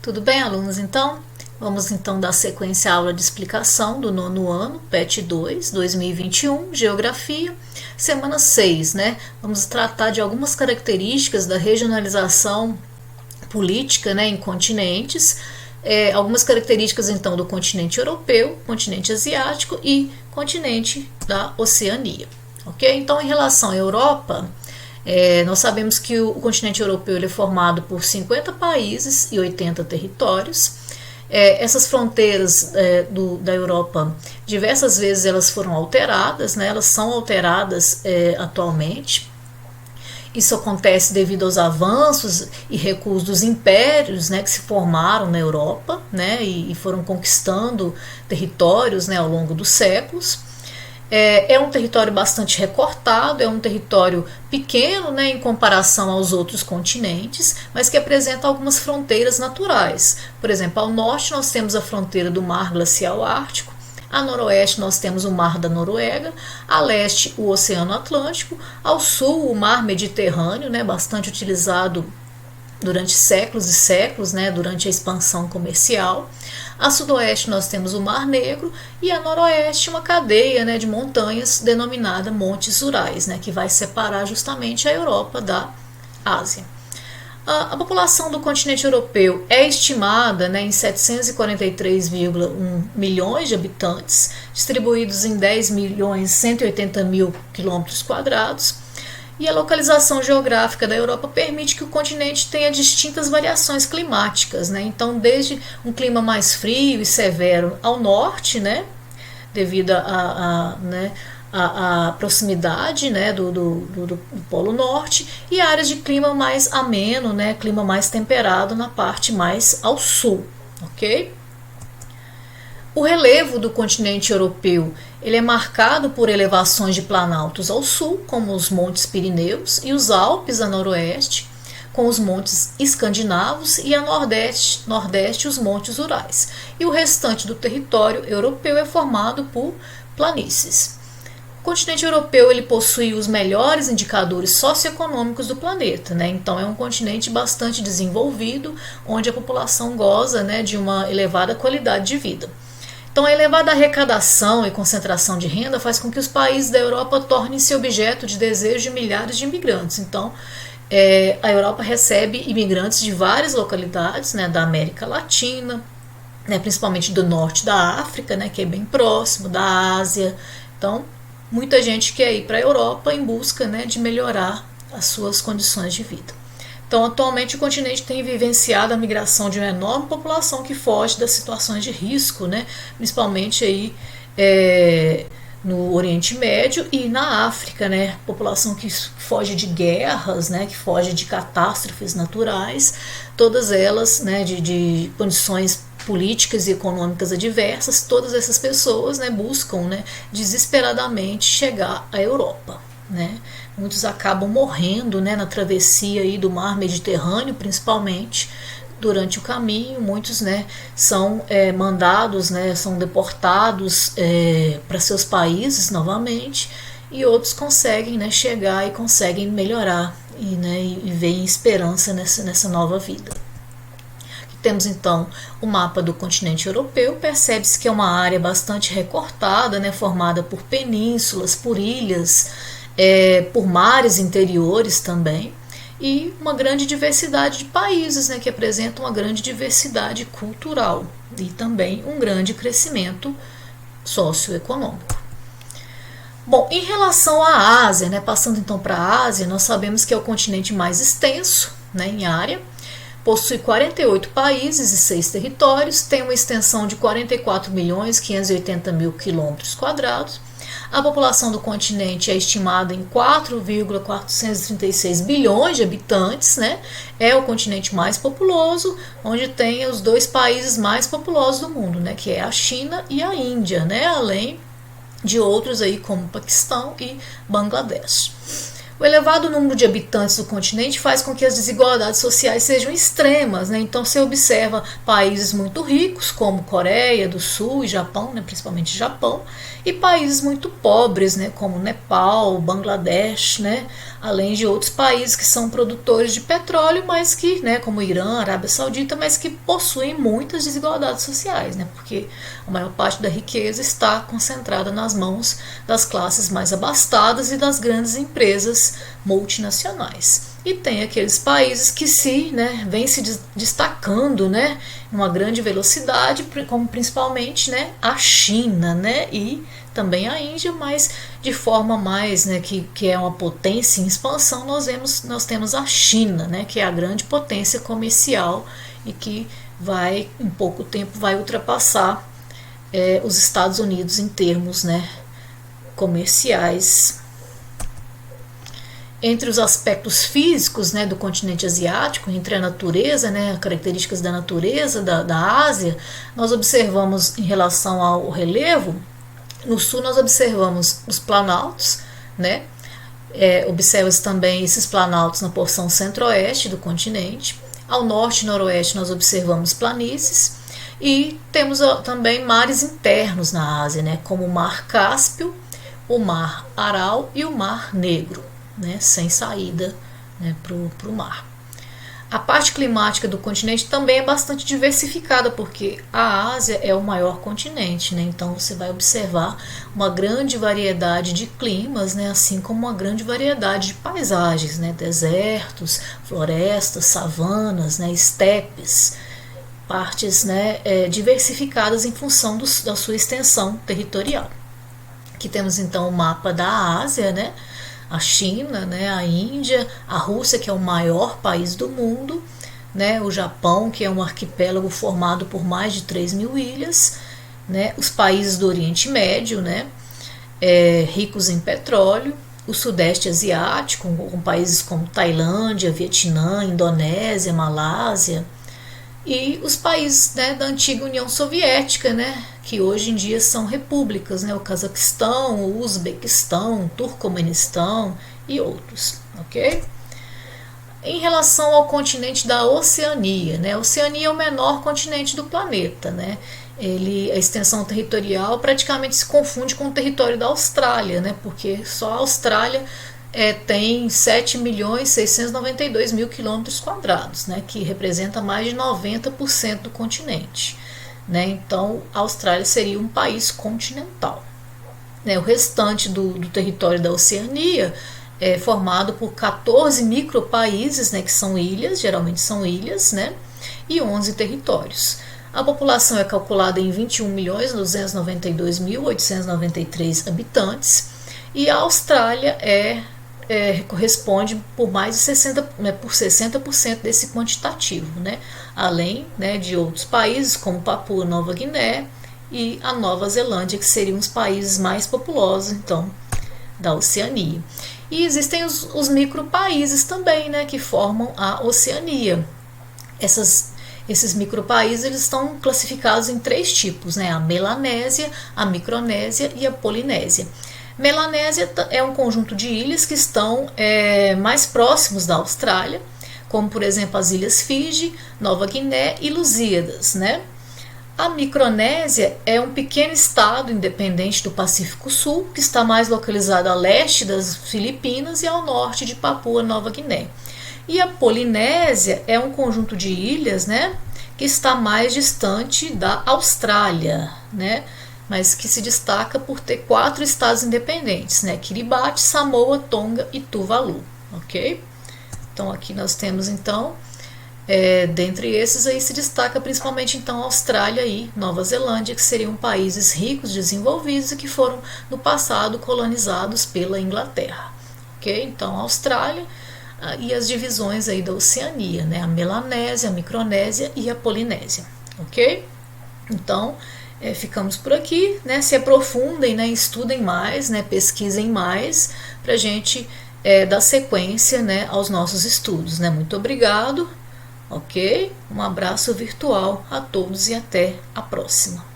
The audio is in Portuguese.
Tudo bem, alunos? Então, vamos então dar sequência à aula de explicação do nono ano, PET 2, 2021, Geografia, semana 6, né? Vamos tratar de algumas características da regionalização política, né, em continentes, algumas características então do continente europeu, continente asiático e continente da Oceania, ok? Então, em relação à Europa, nós sabemos que o continente europeu ele é formado por 50 países e 80 territórios. Essas fronteiras da Europa, diversas vezes elas foram alteradas, né? Elas são alteradas atualmente. Isso acontece devido aos avanços e recuos dos impérios, né, que se formaram na Europa, né, e foram conquistando territórios, né, ao longo dos séculos. É um território bastante recortado, é um território pequeno, né, em comparação aos outros continentes, mas que apresenta algumas fronteiras naturais. Por exemplo, ao norte nós temos a fronteira do Mar Glacial Ártico, a noroeste nós temos o Mar da Noruega, a leste o Oceano Atlântico, ao sul o Mar Mediterrâneo, né, bastante utilizado durante séculos e séculos, né, durante a expansão comercial. A sudoeste nós temos o Mar Negro e a noroeste uma cadeia, né, de montanhas denominada Montes Urais, né, que vai separar justamente a Europa da Ásia. A população do continente europeu é estimada, né, em 743,1 milhões de habitantes, distribuídos em 10.180.000 km². E a localização geográfica da Europa permite que o continente tenha distintas variações climáticas, né? Então, desde um clima mais frio e severo ao norte, né, devido a proximidade, né, do Polo Norte, e áreas de clima mais ameno, né, clima mais temperado na parte mais ao sul, ok? O relevo do continente europeu ele é marcado por elevações de planaltos ao sul, como os Montes Pirineus e os Alpes a noroeste, com os montes escandinavos, e a nordeste os montes Urais. E o restante do território europeu é formado por planícies. O continente europeu ele possui os melhores indicadores socioeconômicos do planeta, né? Então é um continente bastante desenvolvido, onde a população goza, né, de uma elevada qualidade de vida. Então, a elevada arrecadação e concentração de renda faz com que os países da Europa tornem-se objeto de desejo de milhares de imigrantes. Então, a Europa recebe imigrantes de várias localidades, né, da América Latina, né, principalmente do norte da África, né, que é bem próximo, da Ásia. Então, muita gente quer ir para a Europa em busca, né, de melhorar as suas condições de vida. Então, atualmente, o continente tem vivenciado a migração de uma enorme população que foge das situações de risco, né? Principalmente aí, no Oriente Médio e na África, né? População que foge de guerras, né? Que foge de catástrofes naturais, todas elas, né? de condições políticas e econômicas adversas. Todas essas pessoas, né, buscam, né, desesperadamente chegar à Europa, né? Muitos acabam morrendo, né, na travessia aí do Mar Mediterrâneo, principalmente durante o caminho. Muitos, né, são mandados, né, são deportados para seus países novamente, e outros conseguem, né, chegar e conseguem melhorar e veem esperança nessa nova vida. Temos então o mapa do continente europeu. Percebe-se que é uma área bastante recortada, né, formada por penínsulas, por ilhas, por mares interiores também, e uma grande diversidade de países, né, que apresentam uma grande diversidade cultural e também um grande crescimento socioeconômico. Bom, em relação à Ásia, né, passando então para a Ásia, nós sabemos que é o continente mais extenso, né, em área. Possui 48 países e 6 territórios, tem uma extensão de 44.580.000 km². A população do continente é estimada em 4,436 bilhões de habitantes, né? É o continente mais populoso, onde tem os dois países mais populosos do mundo, né? Que é a China e a Índia, né? Além de outros aí como Paquistão e Bangladesh. O elevado número de habitantes do continente faz com que as desigualdades sociais sejam extremas, né? Então você observa países muito ricos, como Coreia do Sul e Japão, né? Principalmente Japão, e países muito pobres, né? Como Nepal, Bangladesh, né? além de outros países que são produtores de petróleo, mas que, né, como Irã, Arábia Saudita, mas que possuem muitas desigualdades sociais, né, porque a maior parte da riqueza está concentrada nas mãos das classes mais abastadas e das grandes empresas multinacionais. E tem aqueles países que vêm se destacando, né, em uma grande velocidade, como principalmente, né, a China, né, e também a Índia, mas de forma mais, né, que é uma potência em expansão, nós temos a China, né, que é a grande potência comercial e que em pouco tempo vai ultrapassar os Estados Unidos em termos, né, comerciais. Entre os aspectos físicos, né, do continente asiático, entre a natureza, né, características da natureza da Ásia, nós observamos em relação ao relevo. No sul nós observamos os planaltos, né, observa-se também esses planaltos na porção centro-oeste do continente. Ao norte e noroeste nós observamos planícies e temos também mares internos na Ásia, né, como o Mar Cáspio, o Mar Aral e o Mar Negro, né, sem saída, né, para o mar. A parte climática do continente também é bastante diversificada, porque a Ásia é o maior continente, né, então você vai observar uma grande variedade de climas, né, assim como uma grande variedade de paisagens, né, desertos, florestas, savanas, né, estepes, partes, né, diversificadas em função da sua extensão territorial. Aqui temos então o mapa da Ásia, né, a China, né, a Índia, a Rússia, que é o maior país do mundo, né, o Japão, que é um arquipélago formado por mais de 3.000 ilhas, né, os países do Oriente Médio, né, ricos em petróleo, o Sudeste Asiático, com países como Tailândia, Vietnã, Indonésia, Malásia, e os países, né, da antiga União Soviética, né, que hoje em dia são repúblicas, né, o Cazaquistão, o Uzbequistão, o Turcomenistão e outros, ok? Em relação ao continente da Oceania, né, a Oceania é o menor continente do planeta, né, a extensão territorial praticamente se confunde com o território da Austrália, né, porque só a Austrália tem 7.692.000 km², né, que representa mais de 90% do continente. Né, então, a Austrália seria um país continental. Né, o restante do território da Oceania é formado por 14 micropaíses, né, que são ilhas, geralmente são ilhas, né, e 11 territórios. A população é calculada em 21.292.893 habitantes e a Austrália corresponde por mais de 60% desse quantitativo, né? Além, né, de outros países como Papua Nova Guiné e a Nova Zelândia, que seriam os países mais populosos então da Oceania. E existem os micropaíses também, né, que formam a Oceania. Esses micropaíses eles estão classificados em 3 tipos, né? A Melanésia, a Micronésia e a Polinésia. Melanésia é um conjunto de ilhas que estão mais próximos da Austrália, como por exemplo as ilhas Fiji, Nova Guiné e Lusíadas, né? A Micronésia é um pequeno estado independente do Pacífico Sul, que está mais localizado a leste das Filipinas e ao norte de Papua Nova Guiné. E a Polinésia é um conjunto de ilhas, né, que está mais distante da Austrália, né, mas que se destaca por ter 4 estados independentes, né, Kiribati, Samoa, Tonga e Tuvalu, ok? Então aqui nós temos então, dentre esses aí se destaca principalmente então a Austrália e Nova Zelândia, que seriam países ricos, desenvolvidos e que foram no passado colonizados pela Inglaterra, ok? Então a Austrália e as divisões aí da Oceania, né, a Melanésia, a Micronésia e a Polinésia, ok? Então ficamos por aqui, né? Se aprofundem, né? Estudem mais, né? Pesquisem mais para a gente dar sequência, né, aos nossos estudos, né? Muito obrigado, ok? Um abraço virtual a todos e até a próxima.